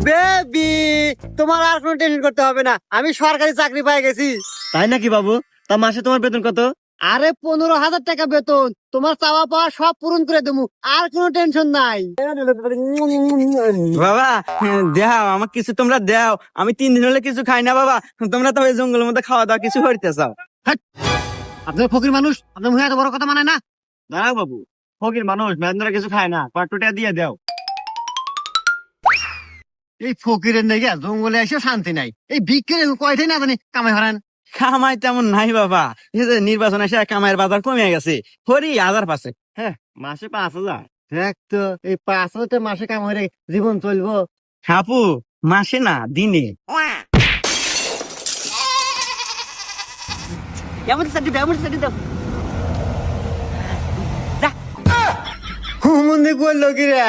Baby, তোমার আর কোনো tension করতে হবে না, আমি সরকারি চাকরি পেয়ে গেছি। তাই নাকি বাবু? তা মাসে তোমার বেতন কত? আরে 15,000 টাকা বেতন, তোমার চাওয়া পাওয়া সব পূরণ করে দেবো, আর কোনো টেনশন নাই। বাবা দেও আমাকে কিছু, তোমরা দেও, আমি 3 দিন হলে কিছু খাই না বাবা। তোমরা তো ওই জঙ্গলের মধ্যে খাওয়া দাওয়া কিছু করতে চাও। আপনার ফকির মানুষ, আপনার মুখে এত বড় কথা মানে না। দাঁড়াও বাবু, ফকির মানুষ বেতনরা কিছু খায় না, কয়েকটা দিয়ে দাও। এই ফকিরের নাকি জঙ্গলে এসে শান্তি নাই, এই বিক্রি কয়টাই না জানি কামাই হারান। কামাই তেমন নাই বাবা, এই যে নির্বাচন এসে কামাইয়ের বাজার কমে গেছে, হরি 1000 পাশে। মাসে 5,000? দেখ তো, এই 5,000 মাসে কামাই রে জীবন চলবো? হাপু মাসে না দিনে। হুমন্দি করলো কি রে?